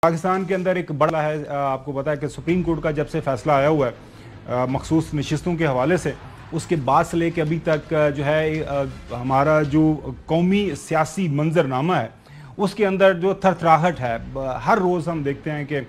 पाकिस्तान के अंदर एक बड़ा है, आपको पता है कि सुप्रीम कोर्ट का जब से फैसला आया हुआ है मखसूस नशिस्तों के हवाले से, उसके बाद से लेके अभी तक जो है हमारा जो कौमी सियासी मंजरनामा है उसके अंदर जो थरथराहट है, हर रोज़ हम देखते हैं कि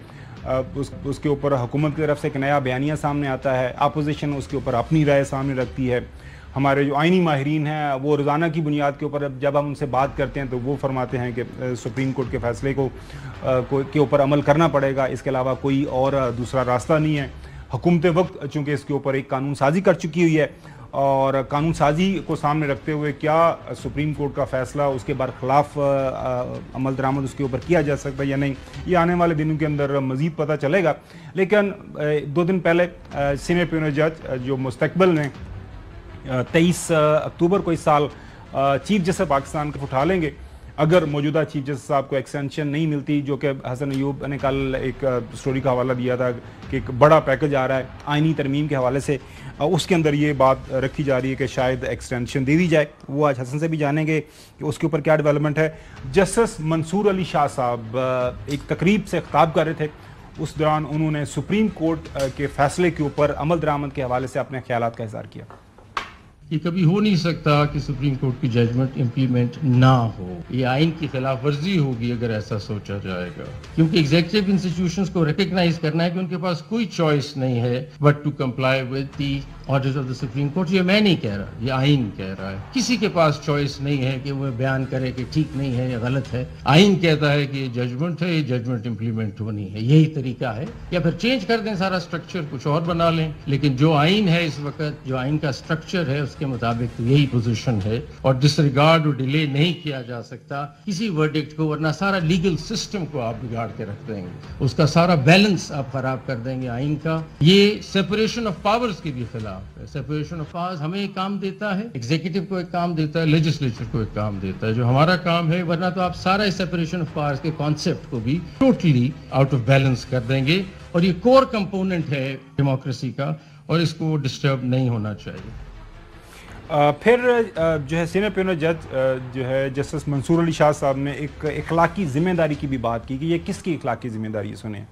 उसके ऊपर हुकूमत की तरफ से एक नया बयानिया सामने आता है, अपोजिशन उसके ऊपर अपनी राय सामने रखती है। हमारे जो आइनी माहिरीन हैं वो रोज़ाना की बुनियाद के ऊपर जब हम उनसे बात करते हैं तो वो फरमाते हैं कि सुप्रीम कोर्ट के फैसले के ऊपर अमल करना पड़ेगा, इसके अलावा कोई और दूसरा रास्ता नहीं है। हुकूमत वक्त चूँकि इसके ऊपर एक कानून साजी कर चुकी हुई है और कानून साजी को सामने रखते हुए क्या सुप्रीम कोर्ट का फैसला उसके बरखिलाफ अमल दरामद उसके ऊपर किया जा सकता है या नहीं, ये आने वाले दिनों के अंदर मज़ीद पता चलेगा। लेकिन 2 दिन पहले सीनियर प्यूनल जज जो मुस्तकबिल में 23 अक्टूबर को इस साल चीफ जस्टिस पाकिस्तान को उठा लेंगे अगर मौजूदा चीफ जस्टिस साहब को एक्सटेंशन नहीं मिलती, जो कि हसन अयूब ने कल एक स्टोरी का हवाला दिया था कि एक बड़ा पैकेज आ रहा है आइनी तरमीम के हवाले से, उसके अंदर ये बात रखी जा रही है कि शायद एक्सटेंशन दे दी जाए। वो आज हसन से भी जानेंगे कि उसके ऊपर क्या डेवलपमेंट है। जस्टिस मंसूर अली शाह साहब एक तकरीब से खिताब कर रहे थे, उस दौरान उन्होंने सुप्रीम कोर्ट के फैसले के ऊपर अमल दरामद के हवाले से अपने ख्यालात का इज़हार किया। ये कभी हो नहीं सकता कि सुप्रीम कोर्ट की जजमेंट इम्प्लीमेंट ना हो, ये आइन की खिलाफ वर्जी होगी अगर ऐसा सोचा जाएगा, क्योंकि एग्जीक्यूटिव इंस्टीट्यूशंस को रिकग्नाइज करना है कि उनके पास कोई चॉइस नहीं है but to comply with the orders of the supreme court. ये मैं नहीं कह रहा, ये आइन कह रहा है। किसी के पास चॉइस नहीं है कि वो बयान करे कि ठीक नहीं है या गलत है। आइन कहता है कि ये जजमेंट है, ये जजमेंट इम्प्लीमेंट होनी है, यही तरीका है। या फिर चेंज कर दें सारा स्ट्रक्चर, कुछ और बना लें, लेकिन जो आइन है इस वक्त, जो आइन का स्ट्रक्चर है उसके मुताबिक तो यही पोजीशन है और डिसरिगार्ड और डिले नहीं किया जा सकता किसी वर्डिक्ट को, वरना सारा लीगल सिस्टम को आप बिगाड़ के रख देंगे, उसका सारा बैलेंस आप खराब कर देंगे आइन का। ये सेपरेशन ऑफ पावर्स के भी खिलाफ है। सेपरेशन ऑफ पावर्स हमें एक काम देता है, एग्जीक्यूटिव को एक काम देता है, लेजिस्लेचर को एक काम देता है जो हमारा काम है, वरना तो आप सारा सेपरेशन ऑफ पावर्स के कॉन्सेप्ट को भी टोटली आउट ऑफ बैलेंस कर देंगे और ये कोर कंपोनेंट है डेमोक्रेसी का और इसको डिस्टर्ब नहीं होना चाहिए। फिर जो है सीनियर प्यूनल जज जो है जस्टिस मंसूर अली शाह साहब ने एक इखलाकी जिम्मेदारी की भी बात की कि ये किसकी इखलाकी जिम्मेदारी है, सुने।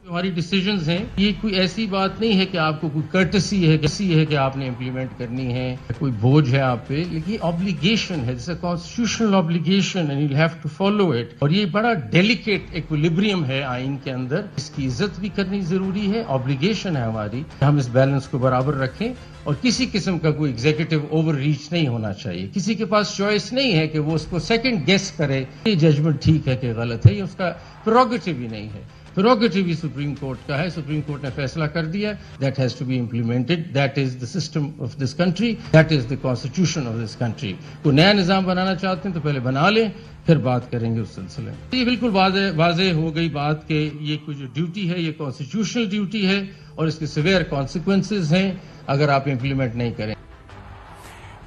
हमारी डिसीजंस हैं, ये कोई ऐसी बात नहीं है कि आपको कोई कर्टसी है कि आपने इम्प्लीमेंट करनी है, कोई बोझ है आप पे, लेकिन ऑब्लिगेशन है, जैसे constitutional obligation and you have to follow it. और ये बड़ा डेलिकेट इक्विलिब्रियम है आइन के अंदर, इसकी इज्जत भी करनी जरूरी है। ऑब्लिगेशन है हमारी, हम इस बैलेंस को बराबर रखें और किसी किस्म का कोई एग्जीक्यूटिव ओवर रीच नहीं होना चाहिए। किसी के पास चॉइस नहीं है कि वो उसको सेकंड गेस करे ये जजमेंट ठीक है कि गलत है, ये उसका प्रोगेटिव ही नहीं है। प्रोगेटिव ही सुप्रीम कोर्ट का है। सुप्रीम कोर्ट ने फैसला कर दिया, that has to be implemented, that is the system of this country, that is the constitution of this country. कोई नया निजाम बनाना चाहते हैं तो पहले बना लें, फिर बात करेंगे उस सिलसिले में। ये बिल्कुल वाज़ेह हो गई बात कि ये कोई जो ड्यूटी है ये कॉन्स्टिट्यूशनल ड्यूटी है और इसके सिवियर कॉन्सिक्वेंसेज हैं अगर आप इम्प्लीमेंट नहीं करें।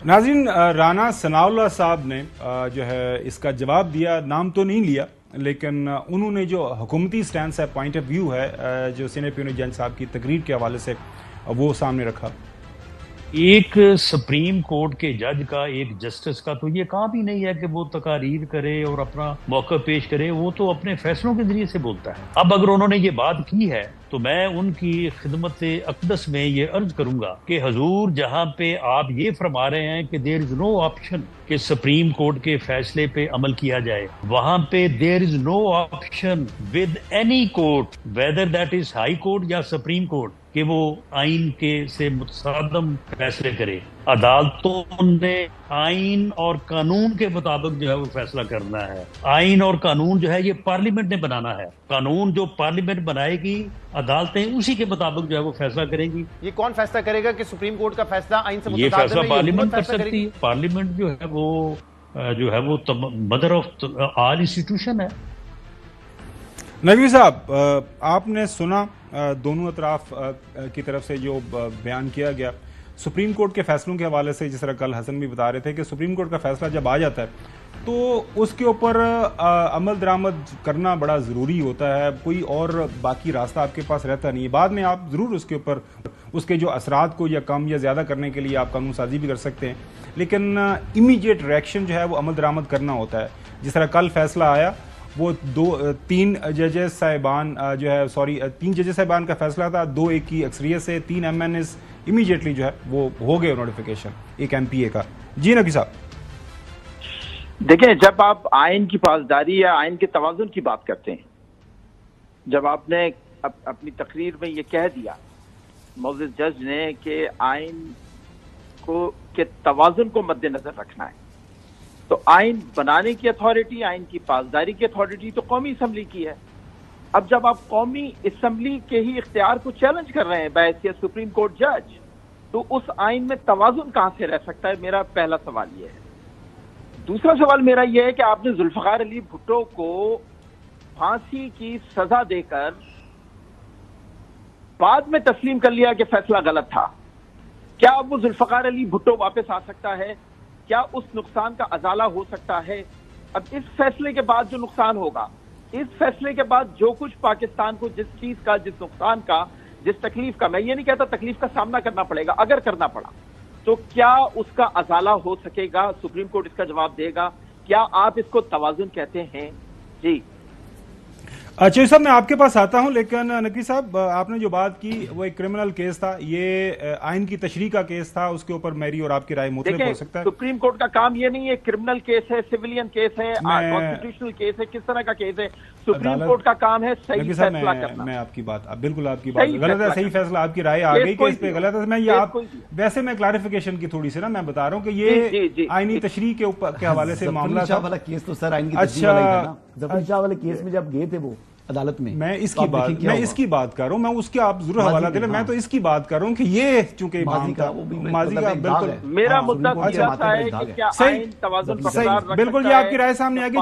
नाज़रीन, राना सनाउल्लाह साहब ने जो है इसका जवाब दिया, नाम तो नहीं लिया, लेकिन उन्होंने जो हुकूमती स्टैंड है, पॉइंट ऑफ व्यू है जो सीनियर प्यूनल जज साहब की तकरीर के हवाले से वो सामने रखा। एक सुप्रीम कोर्ट के जज का, एक जस्टिस का तो ये काम ही नहीं है कि वो तकारीर करे और अपना मौका पेश करे, वो तो अपने फैसलों के जरिए से बोलता है। अब अगर उन्होंने ये बात की है तो मैं उनकी खिदमत अक़दस में ये अर्ज करूंगा कि हजूर जहां पे आप ये फरमा रहे हैं कि देयर इज नो ऑप्शन कि सुप्रीम कोर्ट के फैसले पे अमल किया जाए, वहां पे there is no option with any court whether that is high court या सुप्रीम कोर्ट कि वो आइन के से मुतसादम फैसले करे। अदालतों ने आइन और कानून के मुताबिक जो है वो फैसला करना है। आइन और कानून जो है ये पार्लियामेंट ने बनाना है। कानून जो पार्लियामेंट बनाएगी, अदालतें उसी के मुताबिक जो है वो फैसला करेंगी। ये कौन फैसला करेगा कि सुप्रीम कोर्ट का फैसला आइन से ये फैसला पार्लियामेंट कर सकती है। पार्लियामेंट जो है वो मदर ऑफ ऑल इंस्टीट्यूशन है। नकवी साहब, आपने सुना दोनों अतराफ की तरफ से जो बयान किया गया सुप्रीम कोर्ट के फैसलों के हवाले से, जिस तरह कल हसन भी बता रहे थे कि सुप्रीम कोर्ट का फैसला जब आ जाता है तो उसके ऊपर अमल दरामद करना बड़ा ज़रूरी होता है, कोई और बाकी रास्ता आपके पास रहता नहीं है। बाद में आप ज़रूर उसके ऊपर उसके जो असरात को या कम या ज़्यादा करने के लिए आप कानून साजी भी कर सकते हैं, लेकिन इमीडिएट रिएक्शन जो है वो अमल दरामद करना होता है। जिस तरह कल फैसला आया وہ تین ججز صاحبان جو ہے تین ججز صاحبان کا فیصلہ تھا، 2-1 کی اکثریت سے 3 MNs امیجیٹلی جو ہے وہ ہو گئے نوٹیفیکیشن ایک MPA کا۔ جی نقی صاحب، دیکھیں، جب آپ آئین کی پاسداری یا آئین کے توازن کی بات کرتے ہیں، جب آپ نے اپنی تقریر میں یہ کہہ دیا معزز جج نے کہ آئین کے توازن کو مد نظر رکھنا ہے، تو آئین بنانے کی اتھارٹی، آئین کی پاسداری کی اتھارٹی تو قومی اسمبلی کی ہے۔ اب جب آپ قومی اسمبلی کے ہی اختیار کو چیلنج کر رہے ہیں بحیثیت سپریم کورٹ جج، تو اس آئین میں توازن کہاں سے رہ سکتا ہے؟ میرا پہلا سوال یہ ہے۔ دوسرا سوال میرا یہ ہے کہ آپ نے ذوالفقار علی بھٹو کو پھانسی کی سزا دے کر بعد میں تسلیم کر لیا کہ فیصلہ غلط تھا۔ کیا اب وہ ذوالفقار علی بھٹو واپس آ سکتا ہے؟ کیا اس نقصان کا ازالہ ہو سکتا ہے؟ اب اس فیصلے کے بعد جو نقصان ہوگا، اس فیصلے کے بعد جو کچھ پاکستان کو جس چیز کا، جس نقصان کا، جس تکلیف کا، میں یہ نہیں کہتا تکلیف کا سامنا کرنا پڑے گا، اگر کرنا پڑا تو کیا اس کا ازالہ ہو سکے گا؟ سپریم کورٹ اس کا جواب دے گا۔ کیا آپ اس کو توازن کہتے ہیں؟ جی اچھا صاحب، میں آپ کے پاس آتا ہوں، لیکن نقوی صاحب آپ نے جو بات کی وہ ایک کرمنل کیس تھا، یہ آئین کی تشریح کا کیس تھا، اس کے اوپر میری اور آپ کی رائے مختلف ہو سکتا ہے۔ سپریم کورٹ کا کام یہ نہیں ہے کرمنل کیس ہے، سیولین کیس ہے، کانسٹیٹیوشنل کیس ہے، کس طرح کا کیس ہے؟ سپریم کورٹ کا کام ہے صحیح فیصلہ کرنا۔ میں آپ کی بات، بالکل آپ کی بات غلط ہے، صحیح فیصلہ آپ کی رائے آ گئی کہ اس پہ غلط ہے۔ میں یہ آپ ویسے میں کلیریفیکیشن کی تھوڑی سی میں بتا رہا ہوں کہ یہ آئینی تشریح کے حوالے سے معاملہ تھا والا کیس تو سر آئین کی تشریح والا ہی تھا نا۔ ظفر شاہ والے کیس میں جب گئے تھے وہ عدالت میں اس کی بات کر رہا ہوں، میں اس کے آپ ضرور حوالہ دے رہے، میں تو اس کی بات کر رہا ہوں کہ یہ چونکہ ماضی کا بالکل میرا مدعا ہے کہ کیا آئین توازن برقرار رکھ سکتا ہے؟ بالکل یہ آپ کی رائے سامنے آ گئی۔